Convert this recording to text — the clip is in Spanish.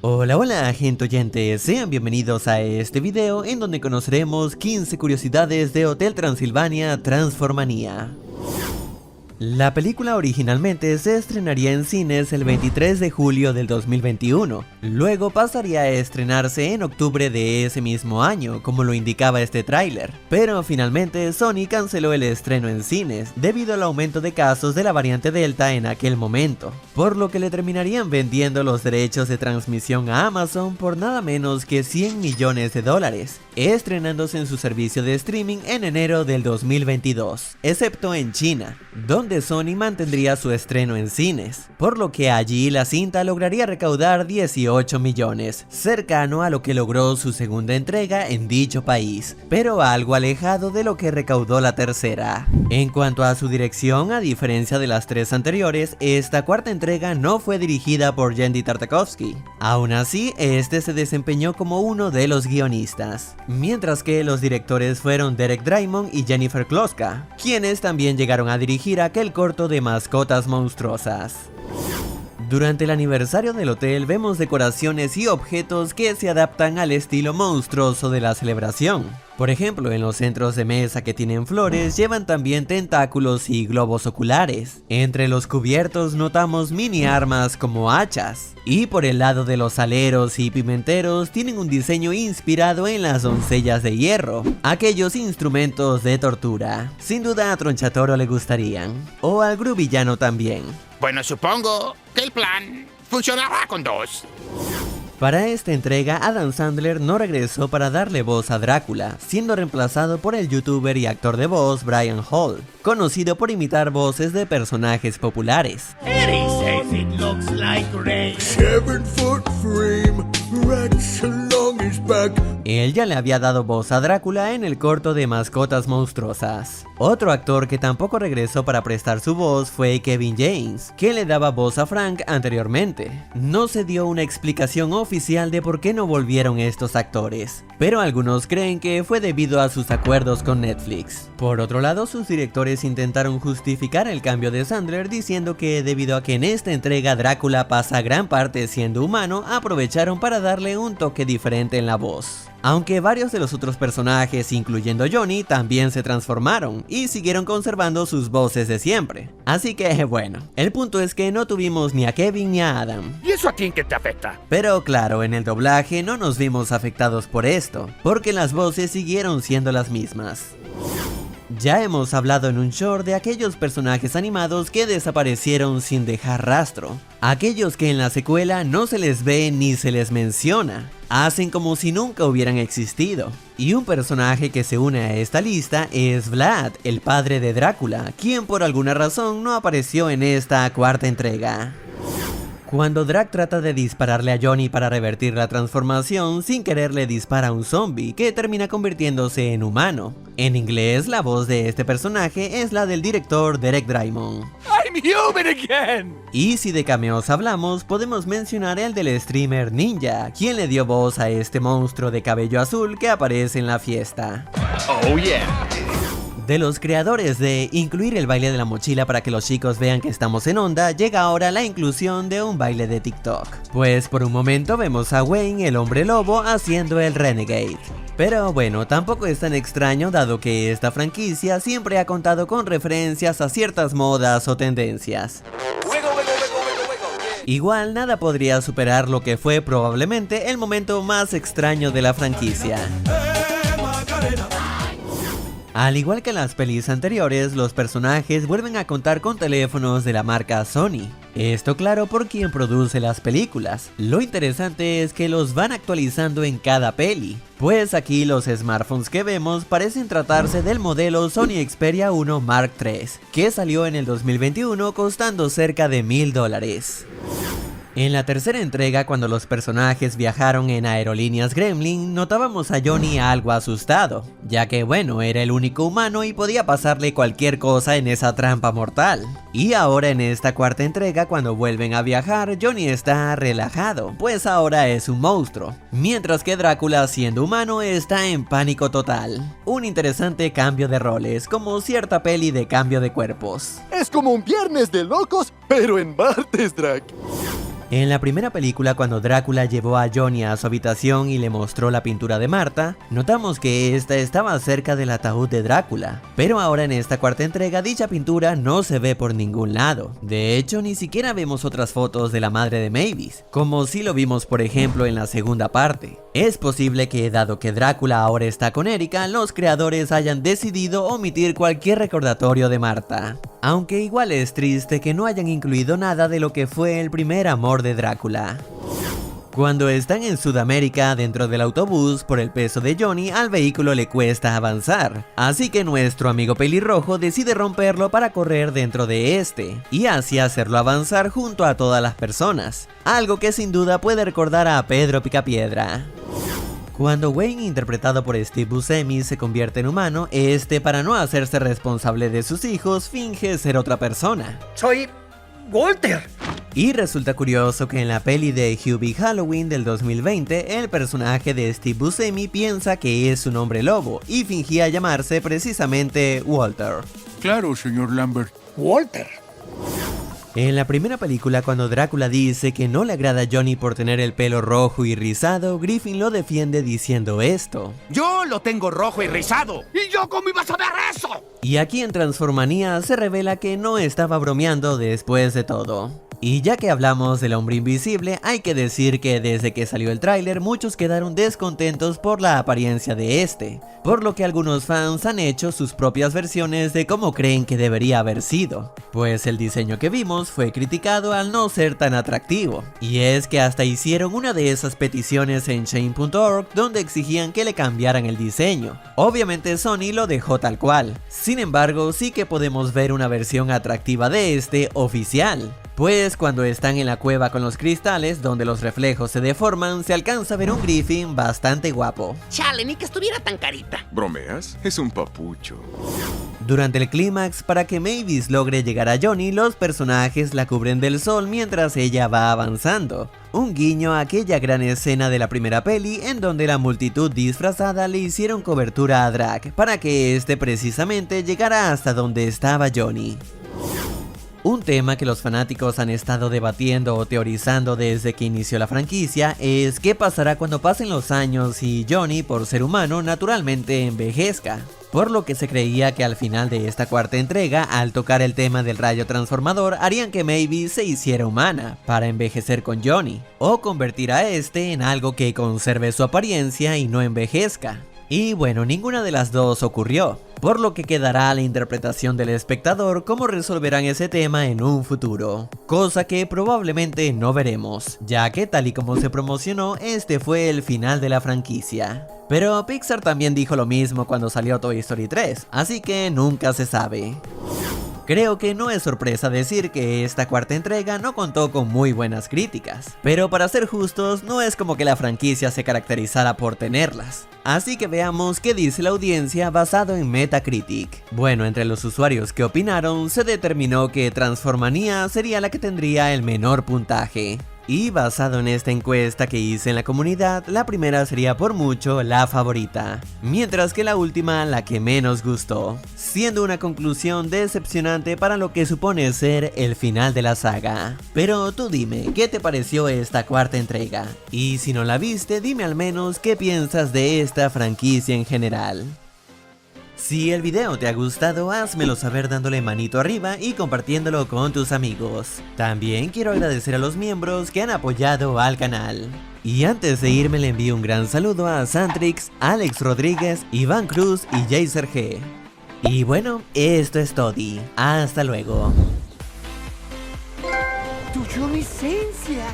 Hola, hola gente oyente, sean bienvenidos a este video en donde conoceremos 15 curiosidades de Hotel Transilvania Transformania. La película originalmente se estrenaría en cines el 23 de julio del 2021, luego pasaría a estrenarse en octubre de ese mismo año, como lo indicaba este tráiler, pero finalmente Sony canceló el estreno en cines debido al aumento de casos de la variante Delta en aquel momento, por lo que le terminarían vendiendo los derechos de transmisión a Amazon por nada menos que $100 millones, estrenándose en su servicio de streaming en enero del 2022, excepto en China, donde Sony mantendría su estreno en cines, por lo que allí la cinta lograría recaudar 18 millones, cercano a lo que logró su segunda entrega en dicho país, pero algo alejado de lo que recaudó la tercera. En cuanto a su dirección, a diferencia de las tres anteriores, esta cuarta entrega no fue dirigida por Genndy Tartakovsky. Aún así, este se desempeñó como uno de los guionistas, mientras que los directores fueron Derek Drymon y Jennifer Kloska, quienes también llegaron a dirigir aquel corto de mascotas monstruosas. Durante el aniversario del hotel vemos decoraciones y objetos que se adaptan al estilo monstruoso de la celebración. Por ejemplo, en los centros de mesa que tienen flores llevan también tentáculos y globos oculares. Entre los cubiertos notamos mini armas como hachas. Y por el lado de los aleros y pimenteros tienen un diseño inspirado en las doncellas de hierro, aquellos instrumentos de tortura. Sin duda a Tronchatoro le gustarían, o al Gruvillano también. Bueno, supongo que el plan funcionará con dos. Para esta entrega, Adam Sandler no regresó para darle voz a Drácula, siendo reemplazado por el youtuber y actor de voz Brian Hall, conocido por imitar voces de personajes populares. Él ya le había dado voz a Drácula en el corto de Mascotas Monstruosas. Otro actor que tampoco regresó para prestar su voz fue Kevin James, que le daba voz a Frank anteriormente. No se dio una explicación oficial de por qué no volvieron estos actores, pero algunos creen que fue debido a sus acuerdos con Netflix. Por otro lado, sus directores intentaron justificar el cambio de Sandler diciendo que debido a que en esta entrega Drácula pasa gran parte siendo humano, aprovecharon para darle un toque diferente en la voz. Aunque varios de los otros personajes, incluyendo Johnny, también se transformaron y siguieron conservando sus voces de siempre. Así que bueno, el punto es que no tuvimos ni a Kevin ni a Adam. ¿Y eso a quién que te afecta? Pero claro, en el doblaje no nos vimos afectados por esto, porque las voces siguieron siendo las mismas. Ya hemos hablado en un short de aquellos personajes animados que desaparecieron sin dejar rastro, aquellos que en la secuela no se les ve ni se les menciona, hacen como si nunca hubieran existido. Y un personaje que se une a esta lista es Vlad, el padre de Drácula, quien por alguna razón no apareció en esta cuarta entrega. Cuando Drac trata de dispararle a Johnny para revertir la transformación, sin querer le dispara a un zombie que termina convirtiéndose en humano. En inglés, la voz de este personaje es la del director Derek Drymon. I'm human again. Y si de cameos hablamos, podemos mencionar el del streamer Ninja, quien le dio voz a este monstruo de cabello azul que aparece en la fiesta. Oh yeah. De los creadores de incluir el baile de la mochila para que los chicos vean que estamos en onda, llega ahora la inclusión de un baile de TikTok. Pues por un momento vemos a Wayne, el hombre lobo, haciendo el Renegade. Pero bueno, tampoco es tan extraño dado que esta franquicia siempre ha contado con referencias a ciertas modas o tendencias. Igual nada podría superar lo que fue probablemente el momento más extraño de la franquicia. Al igual que en las pelis anteriores, los personajes vuelven a contar con teléfonos de la marca Sony. Esto claro por quien produce las películas. Lo interesante es que los van actualizando en cada peli, pues aquí los smartphones que vemos parecen tratarse del modelo Sony Xperia 1 Mark III, que salió en el 2021 costando cerca de $1000. En la tercera entrega, cuando los personajes viajaron en aerolíneas Gremlin, notábamos a Johnny algo asustado, ya que bueno, era el único humano y podía pasarle cualquier cosa en esa trampa mortal. Y ahora en esta cuarta entrega, cuando vuelven a viajar, Johnny está relajado, pues ahora es un monstruo, mientras que Drácula, siendo humano, está en pánico total. Un interesante cambio de roles, como cierta peli de cambio de cuerpos. Es como un viernes de locos, pero en martes, Drac. En la primera película, cuando Drácula llevó a Johnny a su habitación y le mostró la pintura de Marta, notamos que esta estaba cerca del ataúd de Drácula, pero ahora en esta cuarta entrega dicha pintura no se ve por ningún lado. De hecho, ni siquiera vemos otras fotos de la madre de Mavis, como si lo vimos por ejemplo en la segunda parte. Es posible que, dado que Drácula ahora está con Erika, los creadores hayan decidido omitir cualquier recordatorio de Marta. Aunque igual es triste que no hayan incluido nada de lo que fue el primer amor de Drácula. Cuando están en Sudamérica dentro del autobús, por el peso de Johnny, al vehículo le cuesta avanzar, así que nuestro amigo pelirrojo decide romperlo para correr dentro de este, y así hacerlo avanzar junto a todas las personas, algo que sin duda puede recordar a Pedro Picapiedra. Cuando Wayne, interpretado por Steve Buscemi, se convierte en humano, este, para no hacerse responsable de sus hijos, finge ser otra persona. Soy Walter. Y resulta curioso que en la peli de Hubie Halloween del 2020, el personaje de Steve Buscemi piensa que es un hombre lobo y fingía llamarse precisamente Walter. Claro, señor Lambert. Walter. En la primera película, cuando Drácula dice que no le agrada a Johnny por tener el pelo rojo y rizado, Griffin lo defiende diciendo esto. Yo lo tengo rojo y rizado. ¿Y yo cómo iba a saber eso? Y aquí en Transformanía se revela que no estaba bromeando después de todo. Y ya que hablamos del hombre invisible, hay que decir que desde que salió el tráiler muchos quedaron descontentos por la apariencia de este, por lo que algunos fans han hecho sus propias versiones de cómo creen que debería haber sido, pues el diseño que vimos fue criticado al no ser tan atractivo, y es que hasta hicieron una de esas peticiones en Shane.org donde exigían que le cambiaran el diseño. Obviamente Sony lo dejó tal cual, sin embargo sí que podemos ver una versión atractiva de este oficial. Pues cuando están en la cueva con los cristales, donde los reflejos se deforman, se alcanza a ver un Griffin bastante guapo. Chale, ni que estuviera tan carita. ¿Bromeas? Es un papucho. Durante el clímax, para que Mavis logre llegar a Johnny, los personajes la cubren del sol mientras ella va avanzando. Un guiño a aquella gran escena de la primera peli en donde la multitud disfrazada le hicieron cobertura a Drac para que este precisamente llegara hasta donde estaba Johnny. Un tema que los fanáticos han estado debatiendo o teorizando desde que inició la franquicia es qué pasará cuando pasen los años y Johnny, por ser humano, naturalmente envejezca. Por lo que se creía que al final de esta cuarta entrega, al tocar el tema del rayo transformador, harían que Mavis se hiciera humana para envejecer con Johnny, o convertir a este en algo que conserve su apariencia y no envejezca. Y bueno, ninguna de las dos ocurrió, por lo que quedará a la interpretación del espectador cómo resolverán ese tema en un futuro, cosa que probablemente no veremos, ya que tal y como se promocionó, este fue el final de la franquicia. Pero Pixar también dijo lo mismo cuando salió Toy Story 3, así que nunca se sabe. Creo que no es sorpresa decir que esta cuarta entrega no contó con muy buenas críticas, pero para ser justos, no es como que la franquicia se caracterizara por tenerlas. Así que veamos qué dice la audiencia basado en Metacritic. Bueno, entre los usuarios que opinaron, se determinó que Transformanía sería la que tendría el menor puntaje. Y basado en esta encuesta que hice en la comunidad, la primera sería por mucho la favorita, mientras que la última la que menos gustó, siendo una conclusión decepcionante para lo que supone ser el final de la saga. Pero tú dime, ¿qué te pareció esta cuarta entrega? Y si no la viste, dime al menos qué piensas de esta franquicia en general. Si el video te ha gustado, házmelo saber dándole manito arriba y compartiéndolo con tus amigos. También quiero agradecer a los miembros que han apoyado al canal. Y antes de irme le envío un gran saludo a Santrix, Alex Rodríguez, Iván Cruz y Jaser G. Y bueno, esto es todo. Hasta luego. Tu licencia.